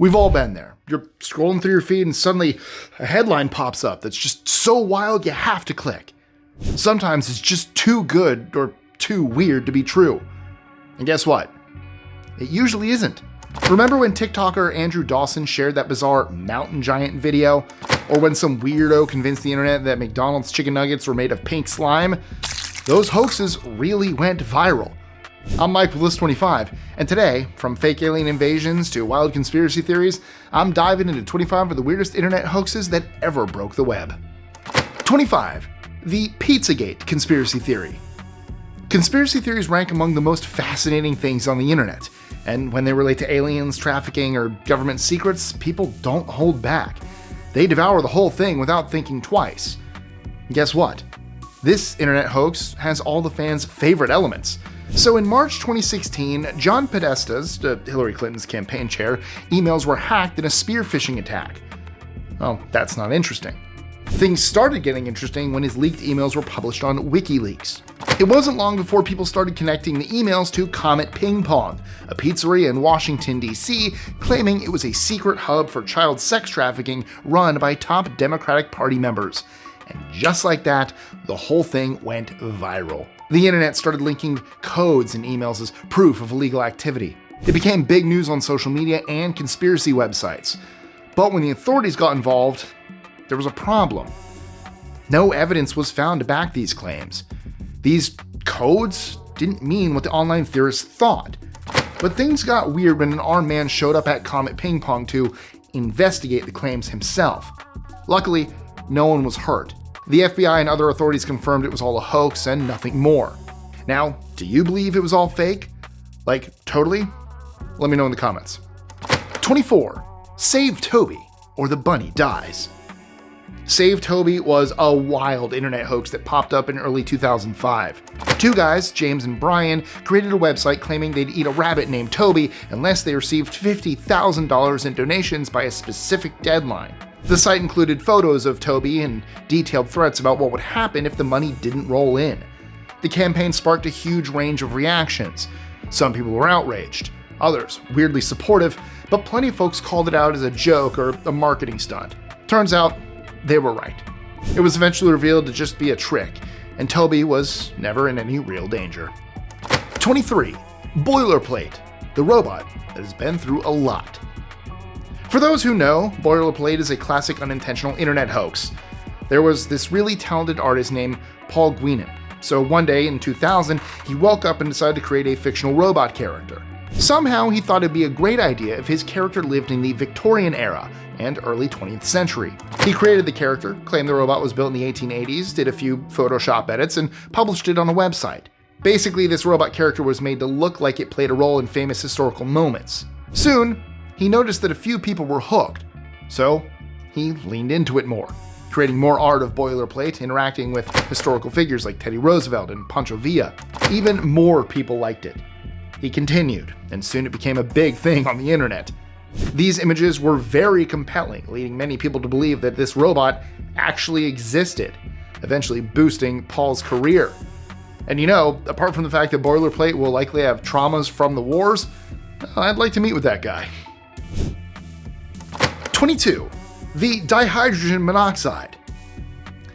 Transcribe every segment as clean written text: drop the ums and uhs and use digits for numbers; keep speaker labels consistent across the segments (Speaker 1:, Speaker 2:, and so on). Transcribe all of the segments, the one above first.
Speaker 1: We've all been there. You're scrolling through your feed and suddenly a headline pops up that's just so wild you have to click. Sometimes it's just too good or too weird to be true. And guess what? It usually isn't. Remember when TikToker Andrew Dawson shared that bizarre mountain giant video? Or when some weirdo convinced the internet that McDonald's chicken nuggets were made of pink slime? Those hoaxes really went viral. I'm Mike with List 25, and today, from fake alien invasions to wild conspiracy theories, I'm diving into 25 of the weirdest internet hoaxes that ever broke the web. 25. The Pizzagate conspiracy theory. Conspiracy theories rank among the most fascinating things on the internet, and when they relate to aliens, trafficking, or government secrets, people don't hold back. They devour the whole thing without thinking twice. Guess what? This internet hoax has all the fans' favorite elements. So in March 2016, John Podesta's, Hillary Clinton's campaign chair, emails were hacked in a spear phishing attack. Oh, that's not interesting. Things started getting interesting when his leaked emails were published on WikiLeaks. It wasn't long before people started connecting the emails to Comet Ping Pong, a pizzeria in Washington, D.C., claiming it was a secret hub for child sex trafficking run by top Democratic Party members. And just like that, the whole thing went viral. The internet started linking codes and emails as proof of illegal activity. It became big news on social media and conspiracy websites. But when the authorities got involved, there was a problem. No evidence was found to back these claims. These codes didn't mean what the online theorists thought. But things got weird when an armed man showed up at Comet Ping Pong to investigate the claims himself. Luckily, no one was hurt. The FBI and other authorities confirmed it was all a hoax and nothing more. Now, do you believe it was all fake? Like, totally? Let me know in the comments. 24. Save Toby, or the bunny dies. Save Toby was a wild internet hoax that popped up in early 2005. Two guys, James and Brian, created a website claiming they'd eat a rabbit named Toby unless they received $50,000 in donations by a specific deadline. The site included photos of Toby and detailed threats about what would happen if the money didn't roll in. The campaign sparked a huge range of reactions. Some people were outraged, others weirdly supportive, but plenty of folks called it out as a joke or a marketing stunt. Turns out, they were right. It was eventually revealed to just be a trick, and Toby was never in any real danger. 23. Boilerplate, the robot that has been through a lot. For those who know, Boilerplate is a classic unintentional internet hoax. There was this really talented artist named Paul Guinan. So one day in 2000, he woke up and decided to create a fictional robot character. Somehow he thought it'd be a great idea if his character lived in the Victorian era and early 20th century. He created the character, claimed the robot was built in the 1880s, did a few Photoshop edits, and published it on a website. Basically, this robot character was made to look like it played a role in famous historical moments. Soon, he noticed that a few people were hooked, so he leaned into it more, creating more art of Boilerplate, interacting with historical figures like Teddy Roosevelt and Pancho Villa. Even more people liked it. He continued, and soon it became a big thing on the internet. These images were very compelling, leading many people to believe that this robot actually existed, eventually boosting Paul's career. And you know, apart from the fact that Boilerplate will likely have traumas from the wars, I'd like to meet with that guy. 22. The Dihydrogen Monoxide.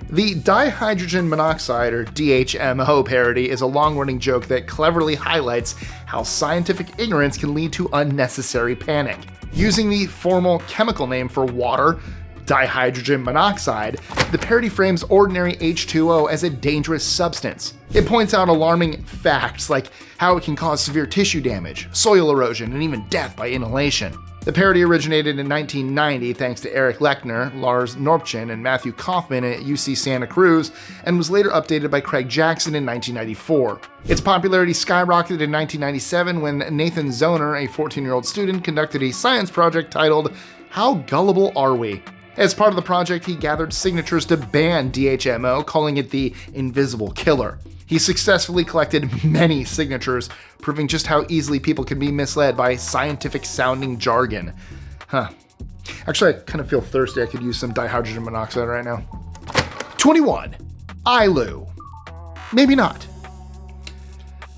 Speaker 1: The Dihydrogen Monoxide, or DHMO parody, is a long-running joke that cleverly highlights how scientific ignorance can lead to unnecessary panic. Using the formal chemical name for water, dihydrogen monoxide, the parody frames ordinary H2O as a dangerous substance. It points out alarming facts like how it can cause severe tissue damage, soil erosion, and even death by inhalation. The parody originated in 1990 thanks to Eric Lechner, Lars Norpchin, and Matthew Kaufman at UC Santa Cruz, and was later updated by Craig Jackson in 1994. Its popularity skyrocketed in 1997 when Nathan Zoner, a 14-year-old student, conducted a science project titled How Gullible Are We? As part of the project, he gathered signatures to ban DHMO, calling it the Invisible Killer. He successfully collected many signatures, proving just how easily people can be misled by scientific-sounding jargon. Actually, I kind of feel thirsty. I could use some dihydrogen monoxide right now. 21. iLoo. Maybe not.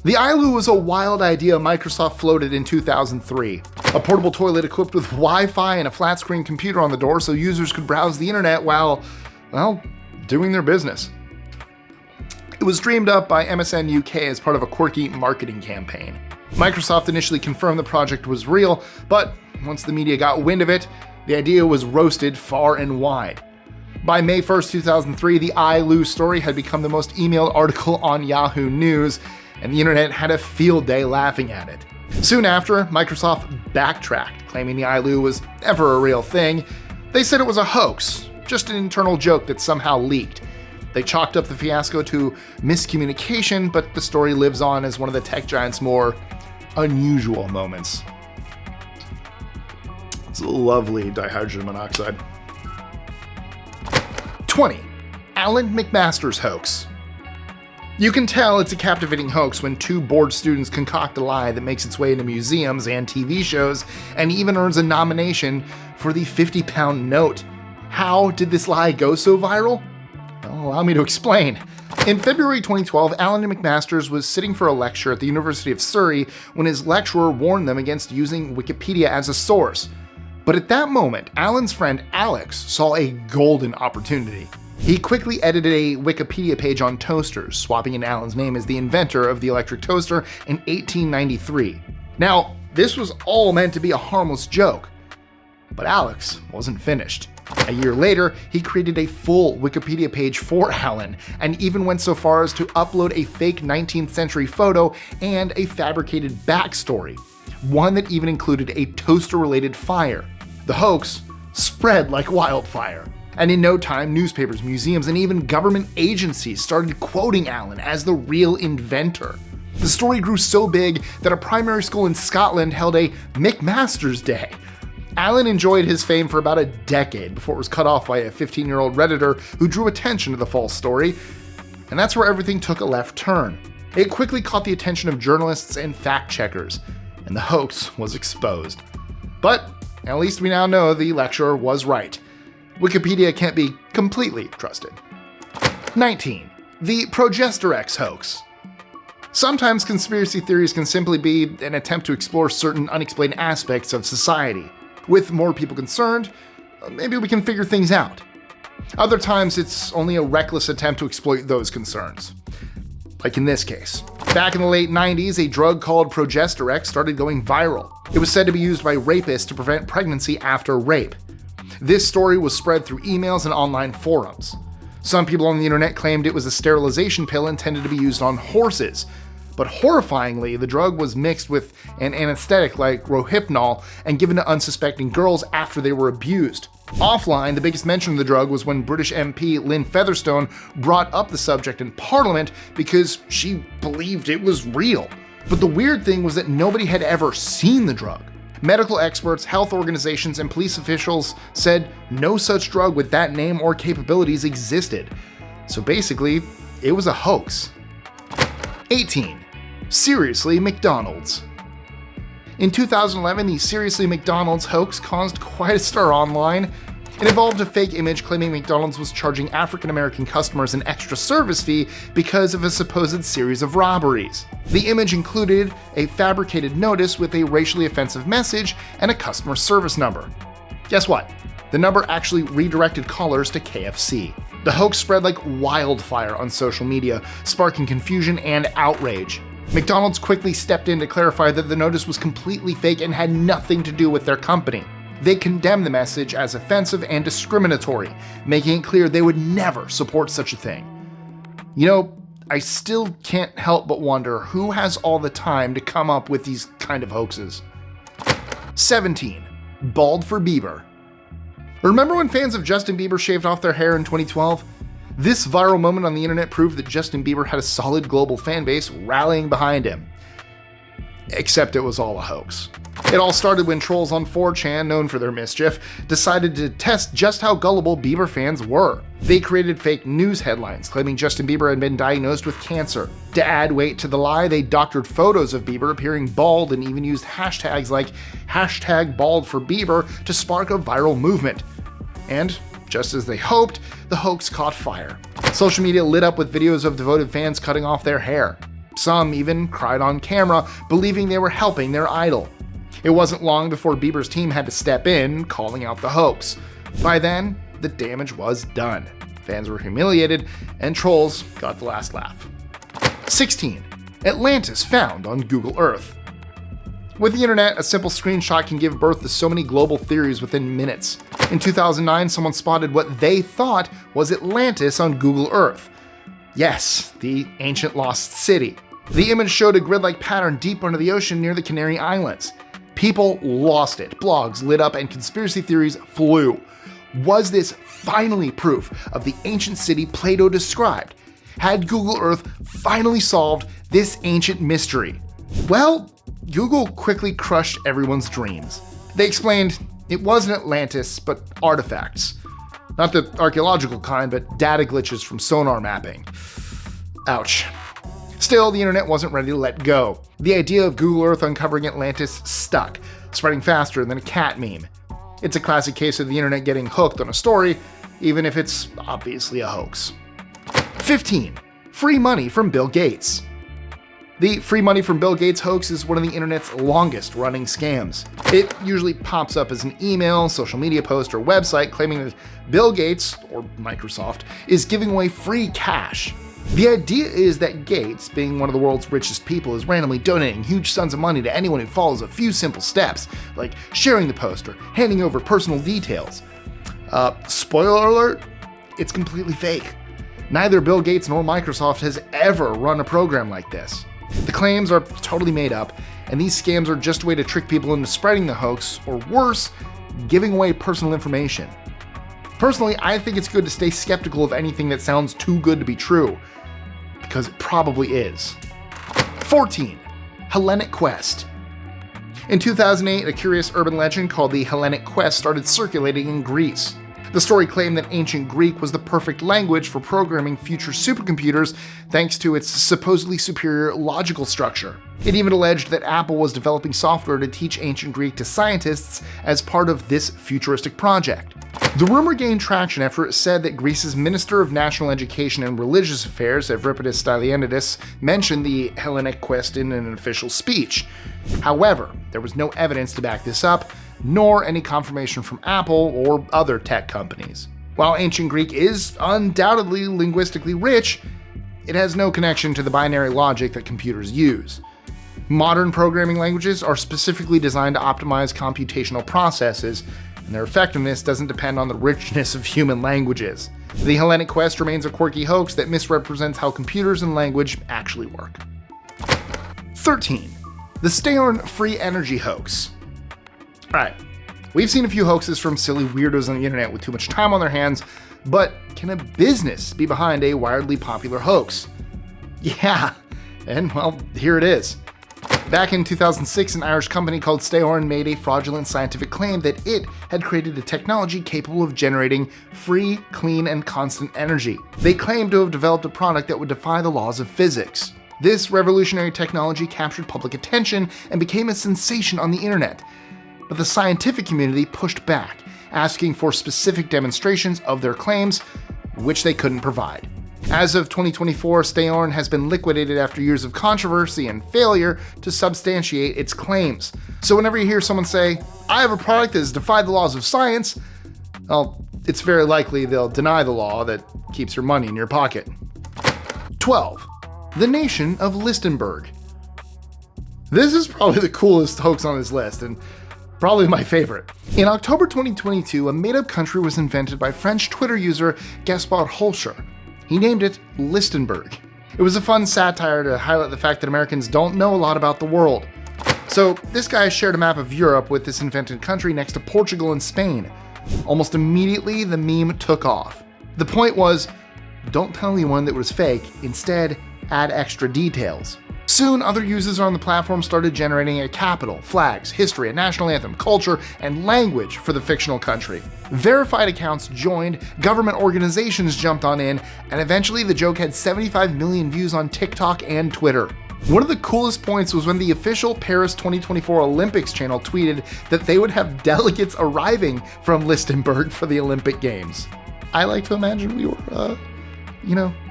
Speaker 1: The iLoo was a wild idea Microsoft floated in 2003. A portable toilet equipped with Wi-Fi and a flat-screen computer on the door so users could browse the internet while, well, doing their business. It was dreamed up by MSN UK as part of a quirky marketing campaign. Microsoft initially confirmed the project was real, but once the media got wind of it, the idea was roasted far and wide. By May 1st, 2003, the iLoo story had become the most emailed article on Yahoo News, and the internet had a field day laughing at it. Soon after, Microsoft backtracked, claiming the iLoo was never a real thing. They said it was a hoax, just an internal joke that somehow leaked. They chalked up the fiasco to miscommunication, but the story lives on as one of the tech giant's more unusual moments. It's a lovely dihydrogen monoxide. 20. Alan MacMasters hoax. You can tell it's a captivating hoax when two bored students concoct a lie that makes its way into museums and TV shows and even earns a nomination for the 50-pound note. How did this lie go so viral? Well, allow me to explain. In February 2012, Alan MacMasters was sitting for a lecture at the University of Surrey when his lecturer warned them against using Wikipedia as a source. But at that moment, Alan's friend Alex saw a golden opportunity. He quickly edited a Wikipedia page on toasters, swapping in Alan's name as the inventor of the electric toaster in 1893. Now, this was all meant to be a harmless joke, but Alex wasn't finished. A year later, he created a full Wikipedia page for Alan, and even went so far as to upload a fake 19th century photo and a fabricated backstory, one that even included a toaster-related fire. The hoax spread like wildfire, and in no time, newspapers, museums, and even government agencies started quoting Alan as the real inventor. The story grew so big that a primary school in Scotland held a MacMasters Day. Alan enjoyed his fame for about a decade before it was cut off by a 15-year-old Redditor who drew attention to the false story, and that's where everything took a left turn. It quickly caught the attention of journalists and fact-checkers, and the hoax was exposed. But at least we now know the lecturer was right. Wikipedia can't be completely trusted. 19. The Progesterex hoax. Sometimes conspiracy theories can simply be an attempt to explore certain unexplained aspects of society. With more people concerned, maybe we can figure things out. Other times, it's only a reckless attempt to exploit those concerns. Like in this case. Back in the late 90s, a drug called Progesterex started going viral. It was said to be used by rapists to prevent pregnancy after rape. This story was spread through emails and online forums. Some people on the internet claimed it was a sterilization pill intended to be used on horses. But horrifyingly, the drug was mixed with an anesthetic like Rohypnol and given to unsuspecting girls after they were abused. Offline, the biggest mention of the drug was when British MP Lynn Featherstone brought up the subject in Parliament because she believed it was real. But the weird thing was that nobody had ever seen the drug. Medical experts, health organizations, and police officials said no such drug with that name or capabilities existed. So basically, it was a hoax. 18. Seriously McDonald's. In 2011, the Seriously McDonald's hoax caused quite a stir online. It involved a fake image claiming McDonald's was charging African-American customers an extra service fee because of a supposed series of robberies. The image included a fabricated notice with a racially offensive message and a customer service number. Guess what? The number actually redirected callers to KFC. The hoax spread like wildfire on social media, sparking confusion and outrage. McDonald's quickly stepped in to clarify that the notice was completely fake and had nothing to do with their company. They condemned the message as offensive and discriminatory, making it clear they would never support such a thing. You know, I still can't help but wonder who has all the time to come up with these kind of hoaxes. 17. Bald for Bieber. Remember when fans of Justin Bieber shaved off their hair in 2012? This viral moment on the internet proved that Justin Bieber had a solid global fan base rallying behind him. Except it was all a hoax. It all started when trolls on 4chan, known for their mischief, decided to test just how gullible Bieber fans were. They created fake news headlines claiming Justin Bieber had been diagnosed with cancer. To add weight to the lie, they doctored photos of Bieber appearing bald and even used hashtags like #BaldForBieber to spark a viral movement. And just as they hoped, the hoax caught fire. Social media lit up with videos of devoted fans cutting off their hair. Some even cried on camera, believing they were helping their idol. It wasn't long before Bieber's team had to step in, calling out the hoax. By then, the damage was done. Fans were humiliated, and trolls got the last laugh. 16. Atlantis found on Google Earth. With the internet, a simple screenshot can give birth to so many global theories within minutes. In 2009, someone spotted what they thought was Atlantis on Google Earth. Yes, the ancient lost city. The image showed a grid-like pattern deep under the ocean near the Canary Islands. People lost it, blogs lit up, and conspiracy theories flew. Was this finally proof of the ancient city Plato described? Had Google Earth finally solved this ancient mystery? Well, Google quickly crushed everyone's dreams. They explained it wasn't Atlantis, but artifacts. Not the archaeological kind, but data glitches from sonar mapping. Ouch. Still, the internet wasn't ready to let go. The idea of Google Earth uncovering Atlantis stuck, spreading faster than a cat meme. It's a classic case of the internet getting hooked on a story, even if it's obviously a hoax. 15. Free money from Bill Gates. The free money from Bill Gates hoax is one of the internet's longest running scams. It usually pops up as an email, social media post, or website claiming that Bill Gates, or Microsoft, is giving away free cash. The idea is that Gates, being one of the world's richest people, is randomly donating huge sums of money to anyone who follows a few simple steps, like sharing the post or handing over personal details. Spoiler alert, it's completely fake. Neither Bill Gates nor Microsoft has ever run a program like this. The claims are totally made up, and these scams are just a way to trick people into spreading the hoax, or worse, giving away personal information. Personally, I think it's good to stay skeptical of anything that sounds too good to be true, because it probably is. 14. Hellenic Quest. In 2008, a curious urban legend called the Hellenic Quest started circulating in Greece. The story claimed that ancient Greek was the perfect language for programming future supercomputers thanks to its supposedly superior logical structure. It even alleged that Apple was developing software to teach ancient Greek to scientists as part of this futuristic project. The rumor gained traction after it said that Greece's Minister of National Education and Religious Affairs, Evripidis Stylianides, mentioned the Hellenic Quest in an official speech. However, there was no evidence to back this up, nor any confirmation from Apple or other tech companies. While ancient Greek is undoubtedly linguistically rich, it has no connection to the binary logic that computers use. Modern programming languages are specifically designed to optimize computational processes, and their effectiveness doesn't depend on the richness of human languages. The Hellenic Quest remains a quirky hoax that misrepresents how computers and language actually work. 13. The Steorn Free Energy hoax. Alright, we've seen a few hoaxes from silly weirdos on the internet with too much time on their hands, but can a business be behind a wildly popular hoax? Yeah, and well, here it is. Back in 2006, an Irish company called Steorn made a fraudulent scientific claim that it had created a technology capable of generating free, clean, and constant energy. They claimed to have developed a product that would defy the laws of physics. This revolutionary technology captured public attention and became a sensation on the internet. But the scientific community pushed back, asking for specific demonstrations of their claims, which they couldn't provide. As of 2024, Steorn has been liquidated after years of controversy and failure to substantiate its claims. So whenever you hear someone say, "I have a product that has defied the laws of science," well, it's very likely they'll deny the law that keeps your money in your pocket. 12. The Nation of Listenbourg. This is probably the coolest hoax on this list, and probably my favorite. In October 2022, a made-up country was invented by French Twitter user Gaspard Holscher. He named it Listenbourg. It was a fun satire to highlight the fact that Americans don't know a lot about the world. So this guy shared a map of Europe with this invented country next to Portugal and Spain. Almost immediately, the meme took off. The point was, don't tell anyone that it was fake, instead add extra details. Soon, other users on the platform started generating a capital, flags, history, a national anthem, culture, and language for the fictional country. Verified accounts joined, government organizations jumped on in, and eventually the joke had 75 million views on TikTok and Twitter. One of the coolest points was when the official Paris 2024 Olympics channel tweeted that they would have delegates arriving from Listenbourg for the Olympic Games. I like to imagine we were,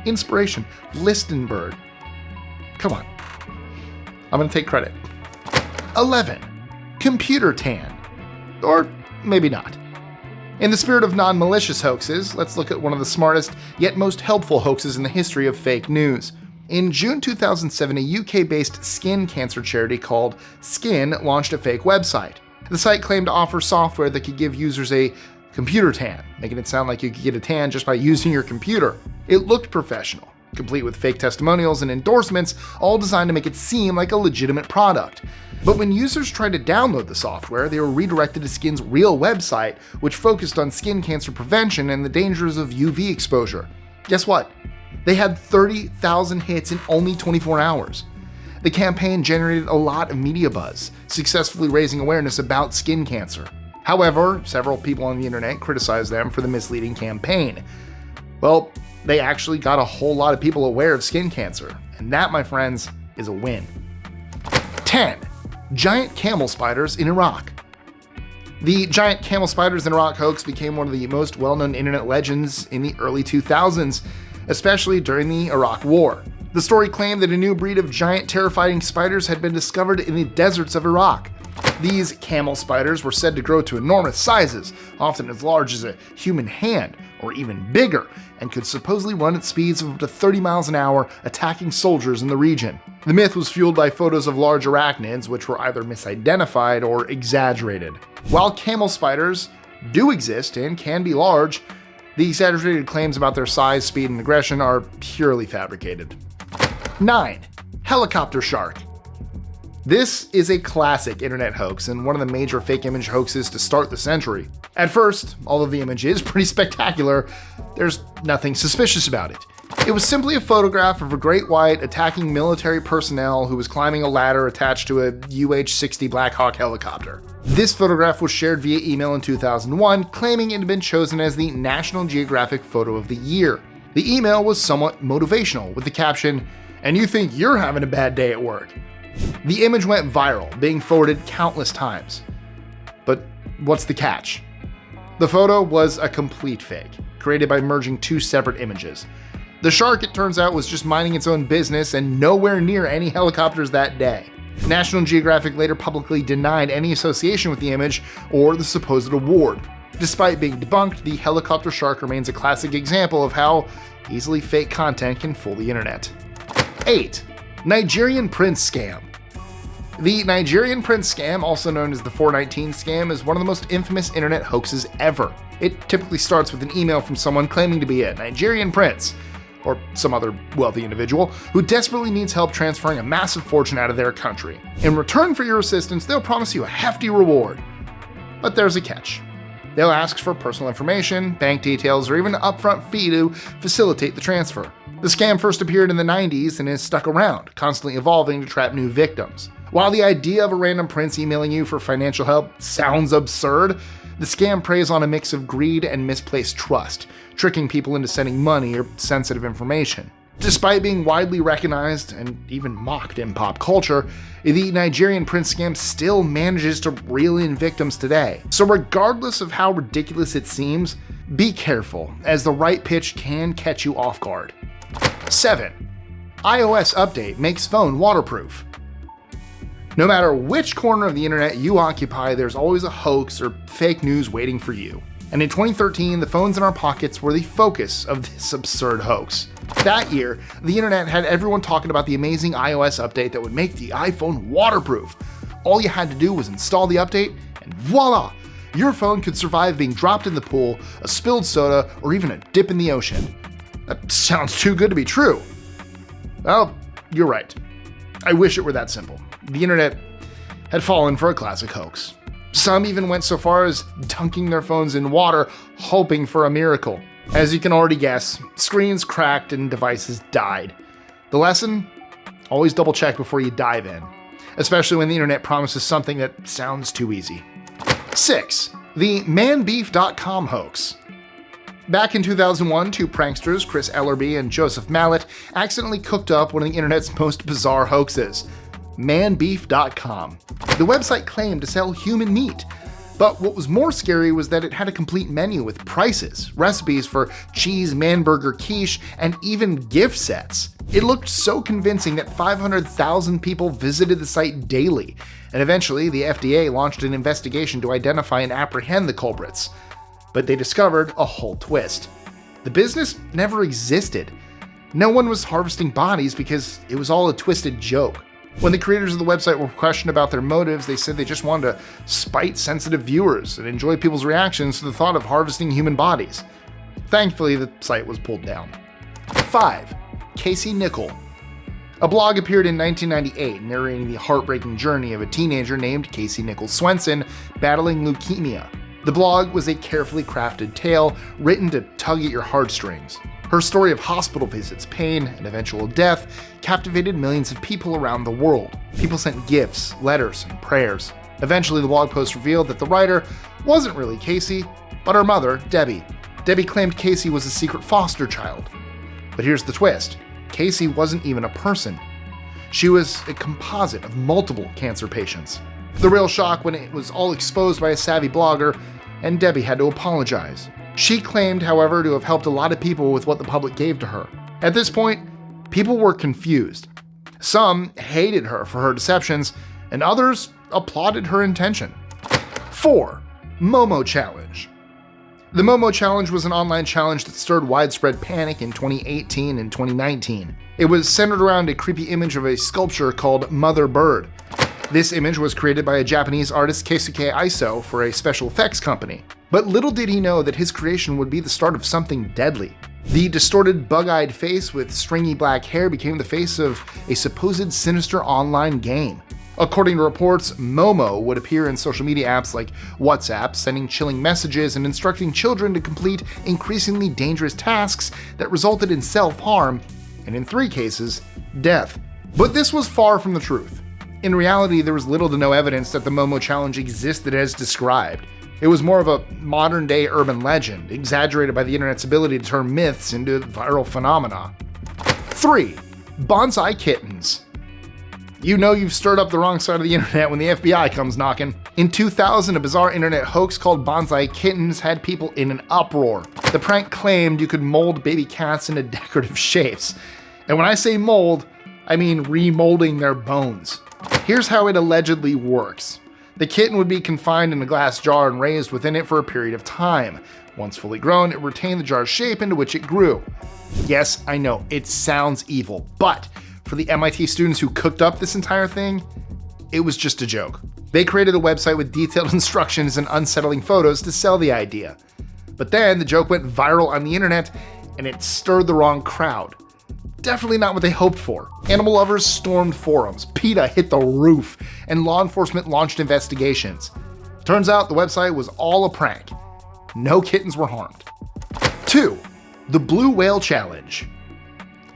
Speaker 1: inspiration. Listenbourg. Come on. I'm going to take credit. 11. Computer tan. Or maybe not. In the spirit of non-malicious hoaxes, let's look at one of the smartest yet most helpful hoaxes in the history of fake news. In June 2007, a UK-based skin cancer charity called Skin launched a fake website. The site claimed to offer software that could give users a computer tan, making it sound like you could get a tan just by using your computer. It looked professional, complete with fake testimonials and endorsements, all designed to make it seem like a legitimate product. But when users tried to download the software, they were redirected to Skin's real website, which focused on skin cancer prevention and the dangers of UV exposure. Guess what? They had 30,000 hits in only 24 hours. The campaign generated a lot of media buzz, successfully raising awareness about skin cancer. However, several people on the internet criticized them for the misleading campaign. Well, they actually got a whole lot of people aware of skin cancer, and that, my friends, is a win. 10. Giant camel spiders in Iraq. The giant camel spiders in Iraq hoax became one of the most well-known internet legends in the early 2000s, especially during the Iraq War. The story claimed that a new breed of giant terrifying spiders had been discovered in the deserts of Iraq. These camel spiders were said to grow to enormous sizes, often as large as a human hand, or even bigger, and could supposedly run at speeds of up to 30 miles an hour, attacking soldiers in the region. The myth was fueled by photos of large arachnids, which were either misidentified or exaggerated. While camel spiders do exist and can be large, the exaggerated claims about their size, speed, and aggression are purely fabricated. 9. Helicopter shark. This is a classic internet hoax and one of the major fake image hoaxes to start the century. At first, although the image is pretty spectacular, there's nothing suspicious about it. It was simply a photograph of a great white attacking military personnel who was climbing a ladder attached to a UH-60 Black Hawk helicopter. This photograph was shared via email in 2001, claiming it had been chosen as the National Geographic Photo of the Year. The email was somewhat motivational, with the caption, "And you think you're having a bad day at work?" The image went viral, being forwarded countless times. But what's the catch? The photo was a complete fake, created by merging two separate images. The shark, it turns out, was just minding its own business and nowhere near any helicopters that day. National Geographic later publicly denied any association with the image or the supposed award. Despite being debunked, the helicopter shark remains a classic example of how easily fake content can fool the internet. 8. Nigerian prince scam. The Nigerian prince scam, also known as the 419 scam, is one of the most infamous internet hoaxes ever. It typically starts with an email from someone claiming to be a Nigerian prince, or some other wealthy individual, who desperately needs help transferring a massive fortune out of their country. In return for your assistance, they'll promise you a hefty reward. But there's a catch. They'll ask for personal information, bank details, or even an upfront fee to facilitate the transfer. The scam first appeared in the 90s and has stuck around, constantly evolving to trap new victims. While the idea of a random prince emailing you for financial help sounds absurd, the scam preys on a mix of greed and misplaced trust, tricking people into sending money or sensitive information. Despite being widely recognized and even mocked in pop culture, the Nigerian prince scam still manages to reel in victims today. So regardless of how ridiculous it seems, be careful, as the right pitch can catch you off guard. 7. iOS update makes phone waterproof. No matter which corner of the internet you occupy, there's always a hoax or fake news waiting for you. And in 2013, the phones in our pockets were the focus of this absurd hoax. That year, the internet had everyone talking about the amazing iOS update that would make the iPhone waterproof. All you had to do was install the update, and voila! Your phone could survive being dropped in the pool, a spilled soda, or even a dip in the ocean. That sounds too good to be true. Well, you're right. I wish it were that simple. The internet had fallen for a classic hoax. Some even went so far as dunking their phones in water, hoping for a miracle. As you can already guess, screens cracked and devices died. The lesson? Always double check before you dive in, especially when the internet promises something that sounds too easy. 6. The manbeef.com hoax. Back in 2001, two pranksters, Chris Ellerby and Joseph Mallet, accidentally cooked up one of the internet's most bizarre hoaxes, manbeef.com. The website claimed to sell human meat, But what was more scary was that it had a complete menu with prices, recipes for cheese man-burger quiche, and even gift sets. It looked so convincing that 500,000 people visited the site daily, and eventually the FDA launched an investigation to identify and apprehend the culprits. But they discovered a whole twist. The business never existed. No one was harvesting bodies because it was all a twisted joke. When the creators of the website were questioned about their motives, they said they just wanted to spite sensitive viewers and enjoy people's reactions to the thought of harvesting human bodies. Thankfully, the site was pulled down. 5. Kaycee Nicole. A blog appeared in 1998 narrating the heartbreaking journey of a teenager named Kaycee Nicole Swenson battling leukemia. The blog was a carefully crafted tale written to tug at your heartstrings. Her story of hospital visits, pain, and eventual death captivated millions of people around the world. People sent gifts, letters, and prayers. Eventually, the blog post revealed that the writer wasn't really Kaycee, but her mother, Debbie. Debbie claimed Kaycee was a secret foster child. But here's the twist. Kaycee wasn't even a person. She was a composite of multiple cancer patients. The real shock when it was all exposed by a savvy blogger, and Debbie had to apologize. She claimed, however, to have helped a lot of people with what the public gave to her. At this point, people were confused. Some hated her for her deceptions, and others applauded her intention. 4. Momo Challenge. The Momo Challenge was an online challenge that stirred widespread panic in 2018 and 2019. It was centered around a creepy image of a sculpture called Mother Bird. This image was created by a Japanese artist, Keisuke Iso, for a special effects company. But little did he know that his creation would be the start of something deadly. The distorted, bug-eyed face with stringy black hair became the face of a supposed sinister online game. According to reports, Momo would appear in social media apps like WhatsApp, sending chilling messages and instructing children to complete increasingly dangerous tasks that resulted in self-harm, and in 3 cases, death. But this was far from the truth. In reality, there was little to no evidence that the Momo Challenge existed as described. It was more of a modern-day urban legend, exaggerated by the internet's ability to turn myths into viral phenomena. 3. Bonzai Kittens. You know you've stirred up the wrong side of the internet when the FBI comes knocking. In 2000, a bizarre internet hoax called Bonzai Kittens had people in an uproar. The prank claimed you could mold baby cats into decorative shapes. And when I say mold, I mean remolding their bones. Here's how it allegedly works. The kitten would be confined in a glass jar and raised within it for a period of time. Once fully grown, it retained the jar's shape into which it grew. Yes, I know, it sounds evil, but for the MIT students who cooked up this entire thing, it was just a joke. They created a website with detailed instructions and unsettling photos to sell the idea. But then the joke went viral on the internet and it stirred the wrong crowd. Definitely not what they hoped for. Animal lovers stormed forums, PETA hit the roof, and law enforcement launched investigations. Turns out the website was all a prank. No kittens were harmed. 2. The Blue Whale Challenge.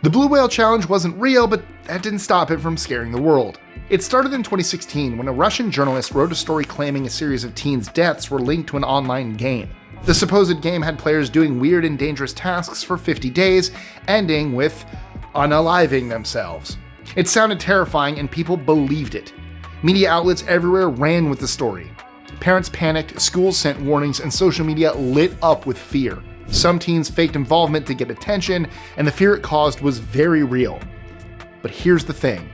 Speaker 1: The Blue Whale Challenge wasn't real, but that didn't stop it from scaring the world. It started in 2016 when a Russian journalist wrote a story claiming a series of teens' deaths were linked to an online game. The supposed game had players doing weird and dangerous tasks for 50 days, ending with unaliving themselves. It sounded terrifying and people believed it. Media outlets everywhere ran with the story. Parents panicked, schools sent warnings, and social media lit up with fear. Some teens faked involvement to get attention, and the fear it caused was very real. But here's the thing.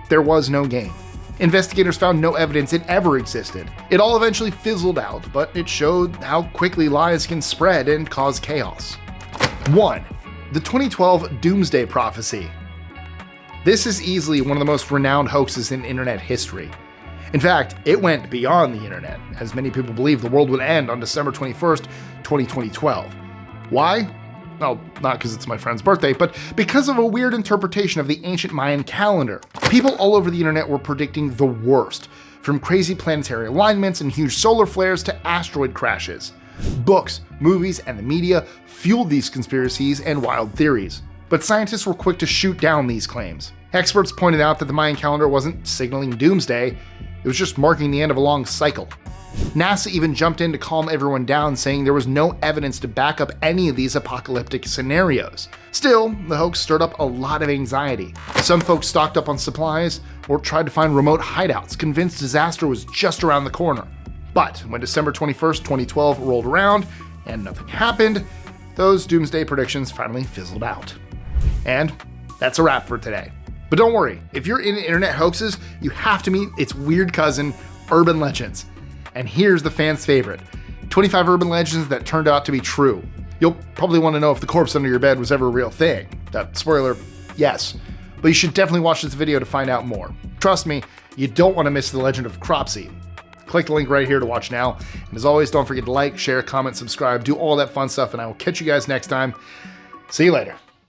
Speaker 1: There was no game. Investigators found no evidence it ever existed. It all eventually fizzled out, but it showed how quickly lies can spread and cause chaos. 1. The 2012 Doomsday Prophecy. This is easily one of the most renowned hoaxes in internet history. In fact, it went beyond the internet, as many people believe the world would end on December 21st, 2012. Why? Well, not because it's my friend's birthday, but because of a weird interpretation of the ancient Mayan calendar. People all over the internet were predicting the worst, from crazy planetary alignments and huge solar flares to asteroid crashes. Books, movies, and the media fueled these conspiracies and wild theories. But scientists were quick to shoot down these claims. Experts pointed out that the Mayan calendar wasn't signaling doomsday, it was just marking the end of a long cycle. NASA even jumped in to calm everyone down, saying there was no evidence to back up any of these apocalyptic scenarios. Still, the hoax stirred up a lot of anxiety. Some folks stocked up on supplies or tried to find remote hideouts, convinced disaster was just around the corner. But when December 21st, 2012 rolled around and nothing happened, those doomsday predictions finally fizzled out. And that's a wrap for today. But don't worry, if you're into internet hoaxes, you have to meet its weird cousin, urban legends. And here's the fans' favorite, 25 urban legends that turned out to be true. You'll probably want to know if the corpse under your bed was ever a real thing. That spoiler, yes. But you should definitely watch this video to find out more. Trust me, you don't want to miss the legend of Cropsey. Click the link right here to watch now. And as always, don't forget to like, share, comment, subscribe, do all that fun stuff, and I will catch you guys next time. See you later.